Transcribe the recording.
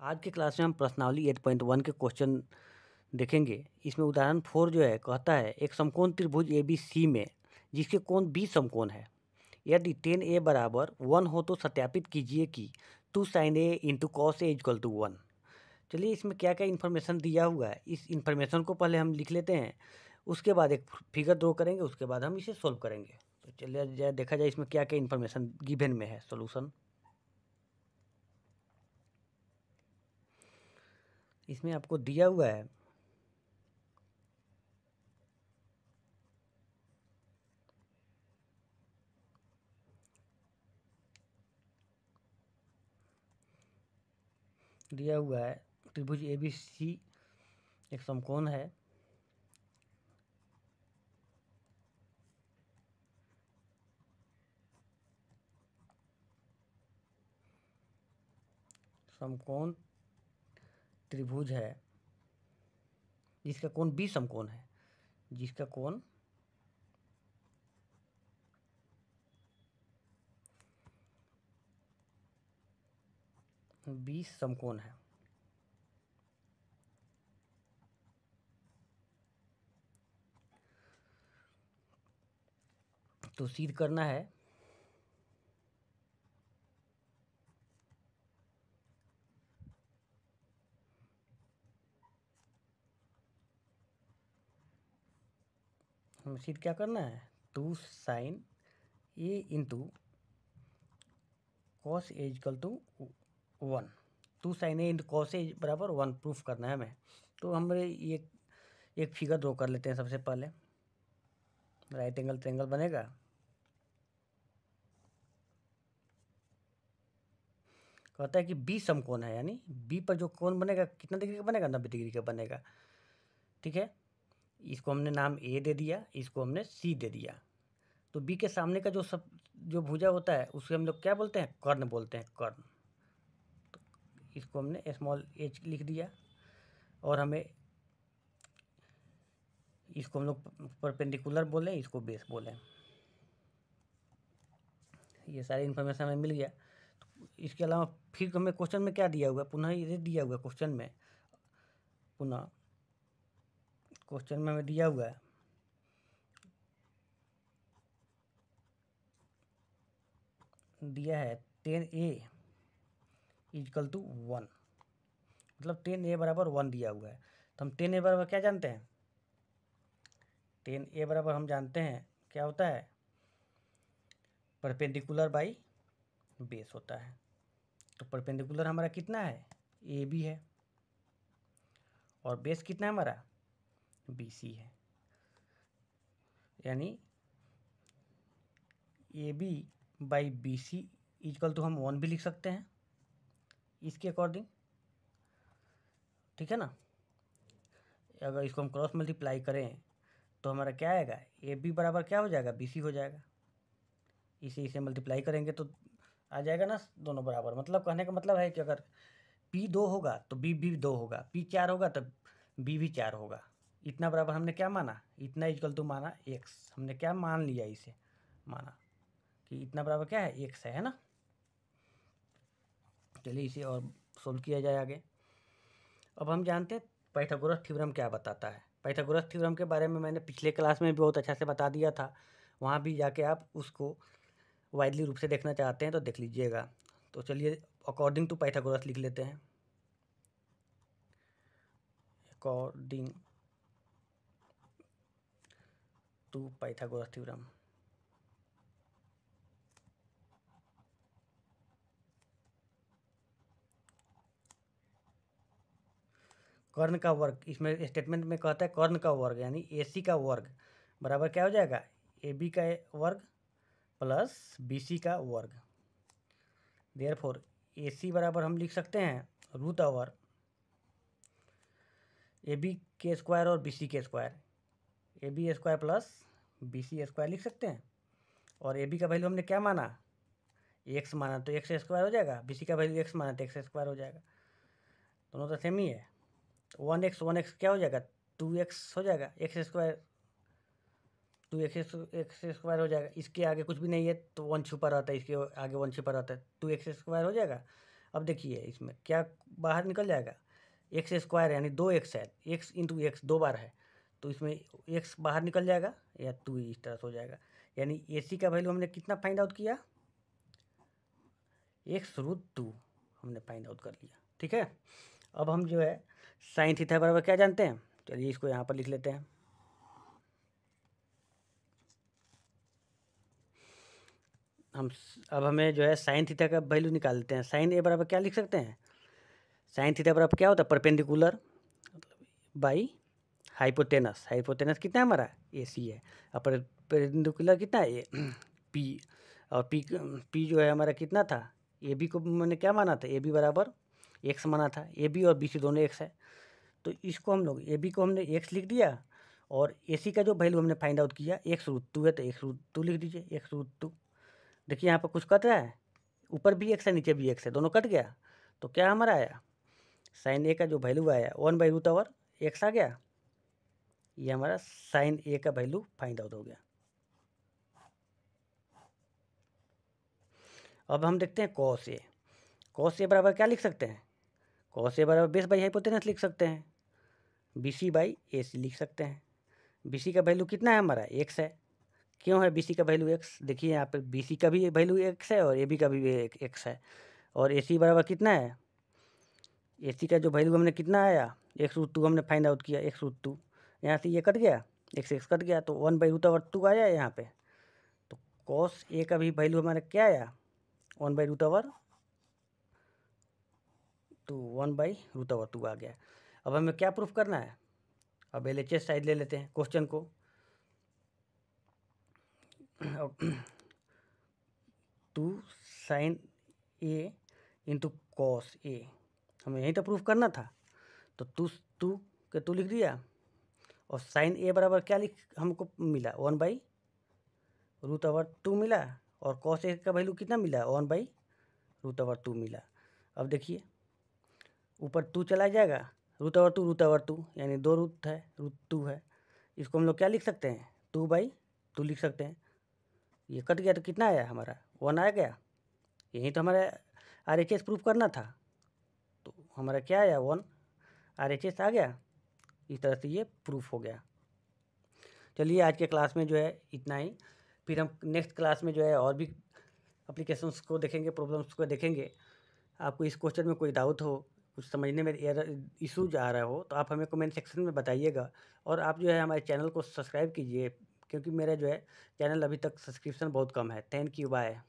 आज के क्लास में हम प्रश्नावली 8.1 के क्वेश्चन देखेंगे। इसमें उदाहरण 4 जो है कहता है एक समकोण त्रिभुज ABC में जिसके कोण 20 समकोण है। यदि tan A बराबर 1 हो तो सत्यापित कीजिए कि 2 sin A into cos A equal to 1। चलिए इसमें क्या क्या इन्फॉर्मेशन दिया हुआ है, इस इन्फॉर्मेशन को पहले हम लिख लेते हैं, उसके बाद एक फिगर ड्रॉ करेंगे, उसके बाद हम इसे सोल्व करेंगे। तो चलिए देखा जाए इसमें क्या क्या इन्फॉर्मेशन गिवन में है। सोल्यूशन इसमें आपको दिया हुआ है त्रिभुज ABC एक समकोण है। समकोण त्रिभुज है जिसका कोण 20 समकोण है, जिसका कोण 20 समकोण है। तो सिद्ध करना है हमें, सिद्ध क्या करना है, 2 sin A into cos A equal to 1। 2 sin A into cos A बराबर 1 प्रूफ करना है हमें। तो हम ये एक फिगर ड्रॉ कर लेते हैं। सबसे पहले राइट एंगल ट्रायंगल बनेगा। कहता है कि 20 समकोण है, यानी बी पर जो कोण बनेगा कितना डिग्री का बनेगा, 90 डिग्री का बनेगा। ठीक है, इसको हमने नाम ए दे दिया, इसको हमने सी दे दिया। तो बी के सामने का जो भुजा होता है उसे हम लोग क्या बोलते हैं, कर्ण बोलते हैं, कर्ण। तो इसको हमने स्मॉल एच लिख दिया और हमें इसको हम लोग परपेंडिकुलर बोले, इसको बेस बोले। ये सारी इन्फॉर्मेशन हमें मिल गया। तो इसके अलावा फिर हमें क्वेश्चन में क्या दिया हुआ है, पुनः ये दिया हुआ है क्वेश्चन में, पुनः क्वेश्चन में हमें दिया हुआ है tan A इक्वल टू 1, मतलब tan A बराबर 1 दिया हुआ है। तो हम tan A बराबर क्या जानते हैं, tan A बराबर हम जानते हैं क्या होता है, परपेंडिकुलर बाई बेस होता है। तो परपेंडिकुलर हमारा कितना है, AB है, और बेस कितना है हमारा, BC है। यानी AB by BC equal to हम 1 भी लिख सकते हैं इसके अकॉर्डिंग। ठीक है ना। अगर इसको हम क्रॉस मल्टीप्लाई करें तो हमारा क्या आएगा, AB बराबर क्या हो जाएगा, BC हो जाएगा। इसे मल्टीप्लाई करेंगे तो आ जाएगा ना दोनों बराबर। मतलब कहने का मतलब है कि अगर P 2 होगा तो B भी 2 होगा, P 4 होगा तो B भी 4 होगा। इतना बराबर हमने क्या माना, इतना इक्वल टू माना x। हमने क्या मान लिया, इसे माना कि इतना बराबर क्या है, x है ना। चलिए इसे और सोल्व किया जाए आगे। अब हम जानते हैं पाइथागोरस थ्योरम क्या बताता है। पाइथागोरस थ्योरम के बारे में मैंने पिछले क्लास में भी बहुत अच्छा से बता दिया था, वहाँ भी जाके आप उसको वाइडली रूप से देखना चाहते हैं तो देख लीजिएगा। तो चलिए अकॉर्डिंग टू पाइथागोरस लिख लेते हैं। अकॉर्डिंग टू पाइथागोरस थ्योरम, कर्ण का वर्ग, इसमें स्टेटमेंट में कहता है कर्ण का वर्ग यानी AC का वर्ग बराबर क्या हो जाएगा, AB का वर्ग प्लस BC का वर्ग। देयरफॉर AC बराबर हम लिख सकते हैं रूट ओवर AB के स्क्वायर और BC के square, AB square plus BC square लिख सकते हैं। और AB का वैल्यू हमने क्या माना, x माना, तो x स्क्वायर हो जाएगा। BC का वैल्यू x माना तो x स्क्वायर हो जाएगा। दोनों तो सेम ही है। 1x क्या हो जाएगा, 2x हो जाएगा, x स्क्वायर 2x स्क्वायर हो जाएगा। इसके आगे कुछ भी नहीं है तो 1 छुपा रहता है, इसके आगे 1 छुपा रहता है, 2x स्क्वायर हो जाएगा। अब देखिए इसमें क्या बाहर निकल जाएगा, एक्स स्क्वायर यानी 2x है, एक्स इंटू एक्स 2 बार है, तो इसमें एक्स बाहर निकल जाएगा या 2 इस तरह से हो जाएगा। यानी AC का वैल्यू हमने कितना फाइंड आउट किया, x√2 हमने फाइंड आउट कर लिया। ठीक है, अब हम जो है साइन थीटा बराबर क्या जानते हैं, चलिए इसको यहाँ पर लिख लेते हैं। अब हमें जो है साइन थीटा का वैल्यू निकाल लेते हैं। साइन ए बराबर क्या लिख सकते हैं, साइन थीटा बराबर क्या होता है, परपेंडिकुलर बाई हाइपोटेनस। हाइपोटेनस कितना है हमारा, AC है, और परपेंडिकुलर कितना है P, और P जो है हमारा कितना था, AB को मैंने क्या माना था, AB बराबर x माना था, AB और BC दोनों x है, तो इसको हम लोग AB को हमने x लिख दिया, और AC का जो वैल्यू हमने फाइंड आउट किया x√2 है, तो x√2 लिख दीजिए, x√2। देखिए यहाँ पर कुछ कट रहा है, ऊपर भी x है नीचे भी x है, दोनों कट गया, तो क्या हमारा आया, साइन ए का जो वैल्यू आया 1/√x आ गया। ये हमारा साइन ए का वैल्यू फाइंड आउट हो गया। अब हम देखते हैं कॉस ए। कॉस ए बराबर क्या लिख सकते हैं, कॉस ए बराबर बेस बाई हाइपोटेनस लिख सकते हैं, BC/AC लिख सकते हैं। BC का वैल्यू कितना है हमारा, x है। क्यों है BC का वैल्यू x, देखिए यहाँ पे BC का भी वैल्यू x है और AB का भी x है, और AC बराबर कितना है, AC का जो वैल्यू हमने कितना आया, x√2 हमने फाइंड आउट किया, x√2, यहाँ से ये कट गया, x कट गया, तो 1/√2 आया यहाँ पे, तो कॉस ए का भी वैल्यू हमारा क्या आया, 1/√2 आ गया। अब हमें क्या प्रूफ करना है, अब LHS साइड ले लेते हैं क्वेश्चन को। 2 sin A इंटू कॉस ए, हमें यही तो प्रूफ करना था, तो 2 लिख दिया, और साइन ए बराबर क्या लिख हमको मिला, 1/√2 मिला, और कॉस ए का वैल्यू कितना मिला, 1/√2 मिला। अब देखिए ऊपर 2 चला जाएगा, √2 यानी 2 रूट है, √2 है, इसको हम लोग क्या लिख सकते हैं, 2/2 लिख सकते हैं। ये कट गया तो कितना आया हमारा, 1 आ गया, यही तो हमारा RHS प्रूफ करना था, तो हमारा क्या आया, 1 RHS आ गया। इस तरह से ये प्रूफ हो गया। चलिए आज के क्लास में जो है इतना ही, फिर हम नेक्स्ट क्लास में जो है और भी एप्लीकेशंस को देखेंगे, प्रॉब्लम्स को देखेंगे। आपको इस क्वेश्चन में कोई डाउट हो, कुछ समझने में एरर इशूज आ रहा हो, तो आप हमें कमेंट सेक्शन में बताइएगा, और आप जो है हमारे चैनल को सब्सक्राइब कीजिए, क्योंकि मेरा जो है चैनल अभी तक सब्सक्रिप्शन बहुत कम है। Thank you, bye.